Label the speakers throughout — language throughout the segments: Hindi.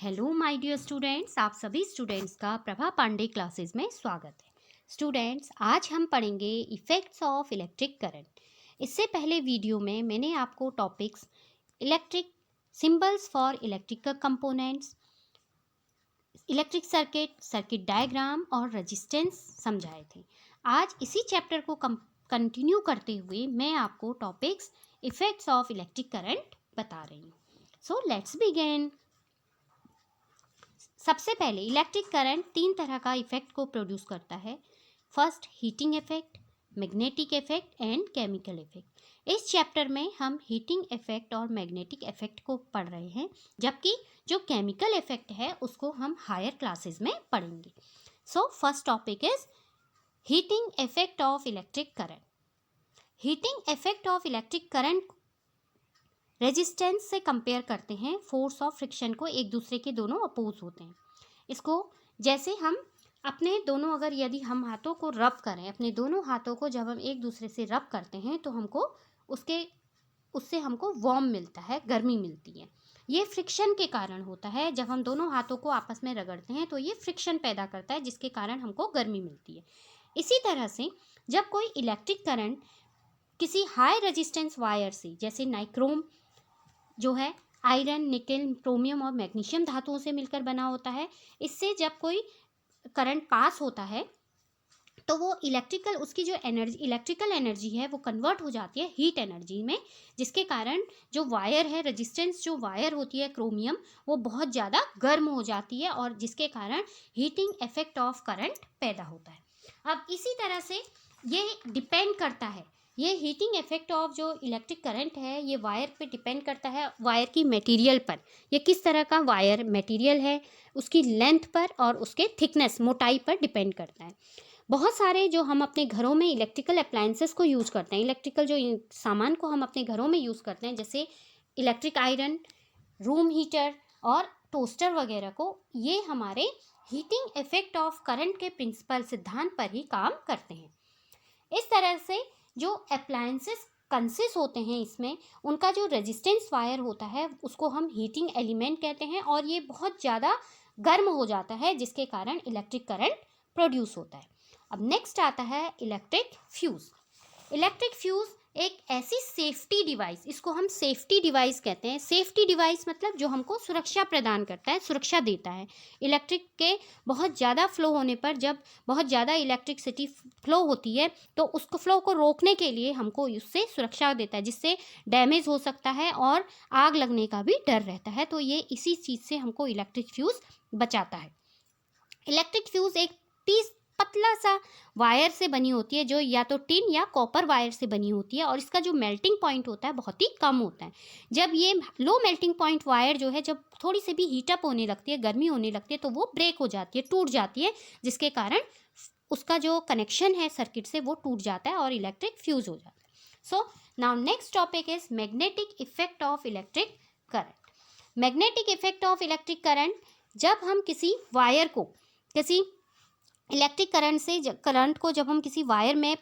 Speaker 1: हेलो माय डियर स्टूडेंट्स, आप सभी स्टूडेंट्स का प्रभा पांडे क्लासेस में स्वागत है। स्टूडेंट्स, आज हम पढ़ेंगे इफ़ेक्ट्स ऑफ इलेक्ट्रिक करंट। इससे पहले वीडियो में मैंने आपको topics electric symbols for electrical components, electric circuit, circuit diagram और रेजिस्टेंस समझाए थे। आज इसी चैप्टर को कंटिन्यू करते हुए मैं आपको topics effects of electric current बता रही हूँ। So let's begin. सबसे पहले इलेक्ट्रिक करंट तीन तरह का इफेक्ट को प्रोड्यूस करता है। First, heating effect, magnetic effect and chemical effect. इस चैप्टर में हम हीटिंग इफेक्ट और मैग्नेटिक इफेक्ट को पढ़ रहे हैं, जबकि जो केमिकल इफेक्ट है उसको हम हायर क्लासेस में पढ़ेंगे। So first topic is heating effect of electric current. Heating effect of electric current resistance से कंपेयर करते हैं। फोर्स ऑफ फ्रिक्शन को एक दूसरे के दोनों अपोज होते हैं। इसको जैसे हम अपने दोनों, अगर यदि हम हाथों को रब करें, अपने दोनों हाथों को जब हम एक दूसरे से रब करते हैं तो हमको उससे हमको वार्म मिलता है, गर्मी मिलती है। ये फ्रिक्शन के कारण होता है। जब हम दोनों हाथों को आपस में रगड़ते हैं तो ये फ्रिक्शन पैदा करता है, जिसके कारण हमको गर्मी मिलती है। इसी तरह से जब कोई इलेक्ट्रिक करंट किसी हाई रेजिस्टेंस वायर से, जैसे नाइक्रोम जो है आयरन, निकेल, क्रोमियम और मैग्नीशियम धातुओं से मिलकर बना होता है, इससे जब कोई करंट पास होता है तो वो उसकी जो एनर्जी, इलेक्ट्रिकल एनर्जी है, वो कन्वर्ट हो जाती है हीट एनर्जी में, जिसके कारण जो वायर है, रेजिस्टेंस जो वायर होती है क्रोमियम, वो बहुत ज़्यादा गर्म हो जाती है और जिसके कारण हीटिंग इफेक्ट ऑफ करंट पैदा होता है। अब इसी तरह से ये डिपेंड करता है, ये हीटिंग इफेक्ट ऑफ जो इलेक्ट्रिक करंट है ये वायर पे डिपेंड करता है, वायर की मटेरियल पर। ये किस तरह का वायर मटेरियल है, उसकी लेंथ पर और उसके थिकनेस, मोटाई पर डिपेंड करता है। बहुत सारे जो हम अपने घरों में इलेक्ट्रिकल अप्लायंसेस को यूज़ करते हैं, इलेक्ट्रिकल जो सामान को हम अपने घरों में यूज़ करते हैं, जैसे इलेक्ट्रिक आयरन, रूम हीटर और टोस्टर वगैरह को, ये हमारे हीटिंग इफेक्ट ऑफ करंट के प्रिंसिपल सिद्धांत पर ही काम करते हैं। इस तरह से जो अप्लायंसेस कंसिस्ट होते हैं, इसमें उनका जो रेजिस्टेंस वायर होता है उसको हम हीटिंग एलिमेंट कहते हैं और ये बहुत ज़्यादा गर्म हो जाता है, जिसके कारण इलेक्ट्रिक करंट प्रोड्यूस होता है। अब नेक्स्ट आता है इलेक्ट्रिक फ्यूज़। इलेक्ट्रिक फ्यूज़ एक ऐसी सेफ्टी डिवाइस, इसको हम सेफ्टी डिवाइस कहते हैं। सेफ्टी डिवाइस मतलब जो हमको सुरक्षा प्रदान करता है, सुरक्षा देता है। इलेक्ट्रिक के बहुत ज़्यादा फ्लो होने पर, जब बहुत ज़्यादा इलेक्ट्रिसिटी फ्लो होती है तो उसको फ्लो को रोकने के लिए हमको उससे सुरक्षा देता है, जिससे डैमेज हो सकता है और आग लगने का भी डर रहता है। तो ये इसी चीज़ से हमको इलेक्ट्रिक फ्यूज़ बचाता है। इलेक्ट्रिक फ्यूज़ एक पतला सा वायर से बनी होती है, जो या तो टिन या कॉपर वायर से बनी होती है और इसका जो मेल्टिंग पॉइंट होता है बहुत ही कम होता है। जब ये लो मेल्टिंग पॉइंट वायर जो है, जब थोड़ी सी भी हीटअप होने लगती है, गर्मी होने लगती है, तो वो ब्रेक हो जाती है, टूट जाती है, जिसके कारण उसका जो कनेक्शन है सर्किट से वो टूट जाता है और इलेक्ट्रिक फ्यूज़ हो जाता है। So now next topic is magnetic effect of electric current. Magnetic effect of electric current, जब हम किसी वायर को, किसी इलेक्ट्रिक करंट को जब हम किसी वायर में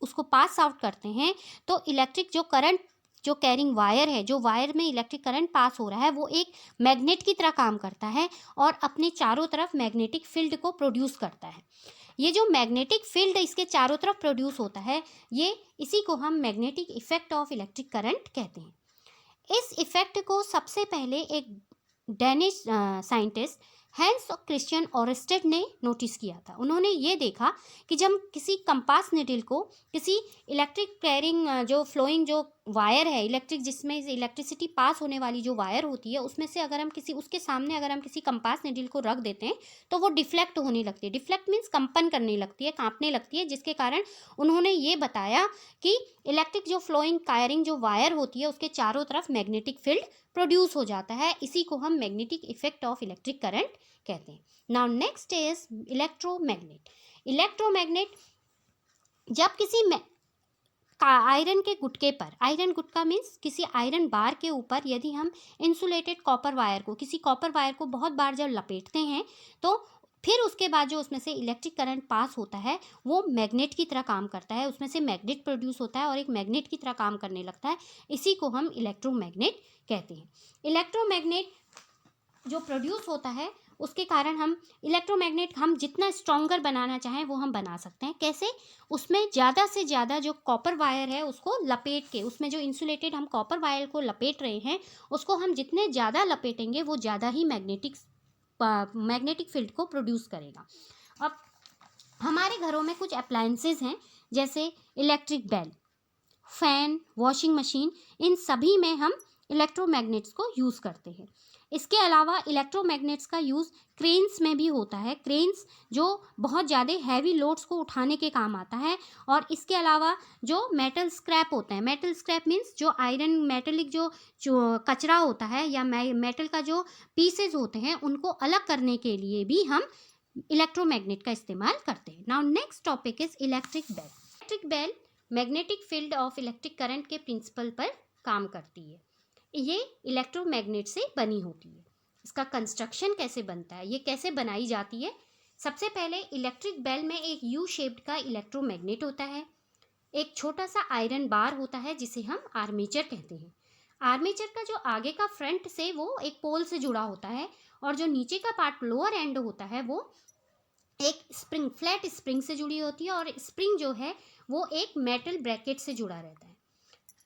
Speaker 1: उसको पास आउट करते हैं, तो इलेक्ट्रिक जो करंट, जो कैरिंग वायर है, जो वायर में इलेक्ट्रिक करंट पास हो रहा है, वो एक मैग्नेट की तरह काम करता है और अपने चारों तरफ मैग्नेटिक फील्ड को प्रोड्यूस करता है। ये जो मैग्नेटिक फील्ड इसके चारों तरफ प्रोड्यूस होता है, इसी को हम magnetic effect of electric current कहते हैं। इस इफेक्ट को सबसे पहले एक Danish scientist Hans Christian Oersted ने नोटिस किया था। उन्होंने ये देखा कि जब किसी कंपास निडल को किसी इलेक्ट्रिक कैरिंग जो फ्लोइंग जो वायर है, इलेक्ट्रिक जिसमें इलेक्ट्रिसिटी पास होने वाली जो वायर होती है, उसमें से अगर हम उसके सामने अगर हम किसी कंपास निडल को रख देते हैं तो वो डिफ्लेक्ट होने लगती है। डिफ्लेक्ट मीन्स कंपन करने लगती है, कांपने लगती है, जिसके कारण उन्होंने ये बताया कि इलेक्ट्रिक जो फ्लोइंग कैरिंग जो वायर होती है उसके चारों तरफ मैग्नेटिक फील्ड प्रोड्यूस हो जाता है। इसी को हम magnetic effect of electric current कहते हैं। Now next is electromagnet. Electromagnet, जब किसी आयरन के गुटके पर, आयरन गुटका मीन्स किसी आयरन बार के ऊपर यदि हम इंसुलेटेड कॉपर वायर को, किसी कॉपर वायर को बहुत बार जब लपेटते हैं, तो फिर उसके बाद जो उसमें से इलेक्ट्रिक करंट पास होता है वो मैग्नेट की तरह काम करता है, उसमें से मैग्नेट प्रोड्यूस होता है और एक मैग्नेट की तरह काम करने लगता है। इसी को हम इलेक्ट्रोमैग्नेट कहते हैं। इलेक्ट्रोमैग्नेट जो प्रोड्यूस होता है उसके कारण हम इलेक्ट्रोमैग्नेट हम जितना स्ट्रॉन्गर बनाना चाहें वो हम बना सकते हैं। कैसे? उसमें ज़्यादा से ज़्यादा जो कॉपर वायर है उसको लपेट के, उसमें जो इंसुलेटेड हम कॉपर वायर को लपेट रहे हैं उसको हम जितने ज़्यादा लपेटेंगे वो ज़्यादा ही मैग्नेटिक फील्ड को प्रोड्यूस करेगा। अब हमारे घरों में कुछ अप्लायंसेस हैं जैसे electric bell, fan, washing machine, इन सभी में हम इलेक्ट्रोमैग्नेट्स को यूज़ करते हैं। इसके अलावा इलेक्ट्रोमैग्नेट्स का यूज़ क्रेन्स में भी होता है। क्रेन्स जो बहुत ज़्यादा हैवी लोड्स को उठाने के काम आता है। और इसके अलावा जो मेटल स्क्रैप होते हैं, मेटल स्क्रैप मीन्स जो आयरन मेटेलिक जो कचरा होता है या मेटल का जो पीसेज होते हैं उनको अलग करने के लिए भी हम इलेक्ट्रोमैग्नेट का इस्तेमाल करते हैं। Now next topic is electric bell. Electric bell magnetic field of electric current के प्रिंसिपल पर काम करती है। ये इलेक्ट्रोमैग्नेट से बनी होती है। इसका कंस्ट्रक्शन कैसे बनता है, ये कैसे बनाई जाती है? सबसे पहले इलेक्ट्रिक बेल में एक यू शेप्ड का इलेक्ट्रोमैग्नेट होता है। एक छोटा सा आयरन बार होता है जिसे हम आर्मेचर कहते हैं। आर्मेचर का जो आगे का फ्रंट से वो एक पोल से जुड़ा होता है और जो नीचे का पार्ट लोअर एंड होता है वो एक स्प्रिंग, फ्लैट स्प्रिंग से जुड़ी होती है और स्प्रिंग जो है वो एक मेटल ब्रैकेट से जुड़ा रहता है।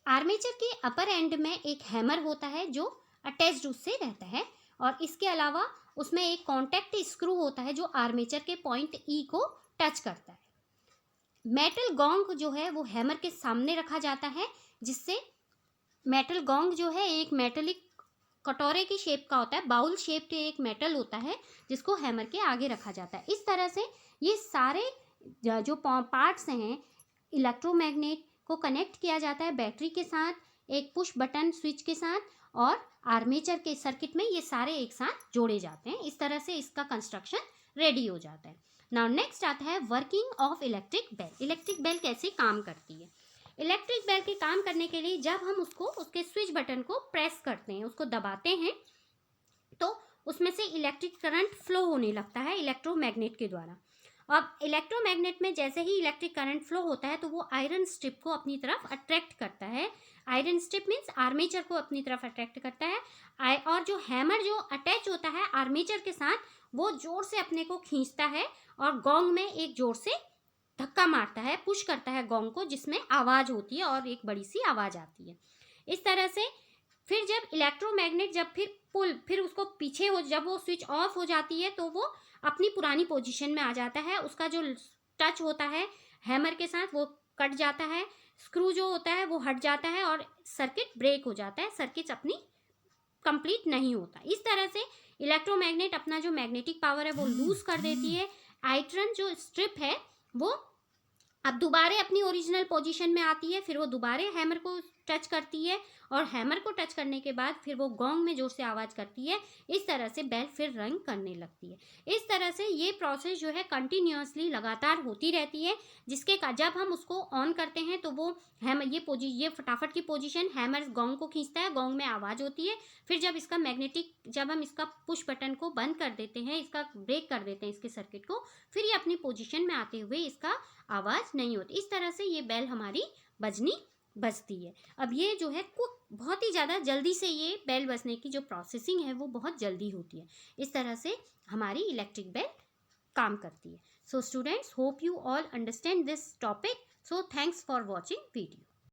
Speaker 1: आर्मेचर के अपर एंड में एक हैमर होता है जो अटैच्ड उससे रहता है और इसके अलावा उसमें एक कॉन्टैक्ट स्क्रू होता है जो आर्मेचर के पॉइंट ई को टच करता है। मेटल गोंग जो है वो हैमर के सामने रखा जाता है, जिससे मेटल गोंग जो है एक मेटलिक कटोरे की शेप का होता है, बाउल शेप के एक मेटल होता है जिसको हैमर के आगे रखा जाता है। इस तरह से ये सारे जो पार्ट्स हैं इलेक्ट्रोमैग्नेट को कनेक्ट किया जाता है बैटरी के साथ, एक पुश बटन स्विच के साथ और आर्मेचर के सर्किट में ये सारे एक साथ जोड़े जाते हैं। इस तरह से इसका कंस्ट्रक्शन रेडी हो जाता है। नाउ नेक्स्ट आता है working of electric bell. Electric bell कैसे काम करती है? इलेक्ट्रिक बेल के काम करने के लिए जब हम उसको उसके स्विच बटन को प्रेस करते हैं, उसको दबाते हैं, तो उसमें से इलेक्ट्रिक करंट फ्लो होने लगता है इलेक्ट्रोमैग्नेट के द्वारा। अब इलेक्ट्रोमैग्नेट में जैसे ही इलेक्ट्रिक करंट फ्लो होता है तो वो आयरन स्ट्रिप को अपनी तरफ अट्रैक्ट करता है। आयरन स्ट्रिप मीन्स आर्मेचर को अपनी तरफ अट्रैक्ट करता है और जो हैमर जो अटैच होता है आर्मेचर के साथ वो जोर से अपने को खींचता है और गोंग में एक जोर से धक्का मारता है, पुश करता है गोंग को, जिसमें आवाज़ होती है और एक बड़ी सी आवाज़ आती है। इस तरह से फिर जब इलेक्ट्रोमैग्नेट जब फिर उसको पीछे हो, जब वो स्विच ऑफ हो जाती है तो वो अपनी पुरानी पोजीशन में आ जाता है। उसका जो टच होता है हैमर के साथ वो कट जाता है, स्क्रू जो होता है वो हट जाता है और सर्किट ब्रेक हो जाता है, सर्किट अपनी कंप्लीट नहीं होता। इस तरह से इलेक्ट्रोमैग्नेट अपना जो मैग्नेटिक पावर है वो लूज कर देती है। आयरन जो स्ट्रिप है वो अब दोबारा अपनी ओरिजिनल पोजीशन में आती है, फिर वो दोबारा हैमर को टच करती है और हैमर को टच करने के बाद फिर वो गोंग में जोर से आवाज़ करती है। इस तरह से बेल फिर रंग करने लगती है। इस तरह से ये प्रोसेस जो है कंटिन्यूअसली लगातार होती रहती है, जिसके जब हम उसको ऑन करते हैं तो वो हैमर ये फटाफट की पोजीशन हैमर गोंग को खींचता है, गोंग में आवाज़ होती है। फिर जब हम इसका पुश बटन को बंद कर देते हैं, इसका ब्रेक कर देते हैं इसके सर्किट को, फिर ये अपनी पोजीशन में आते हुए इसका आवाज़ नहीं होती। इस तरह से ये बेल हमारी बजती है। अब ये जो है बहुत ही ज़्यादा जल्दी से ये बेल बजने की जो प्रोसेसिंग है वो बहुत जल्दी होती है। इस तरह से हमारी इलेक्ट्रिक बेल काम करती है। So students, hope you all understand this topic. So thanks for watching video.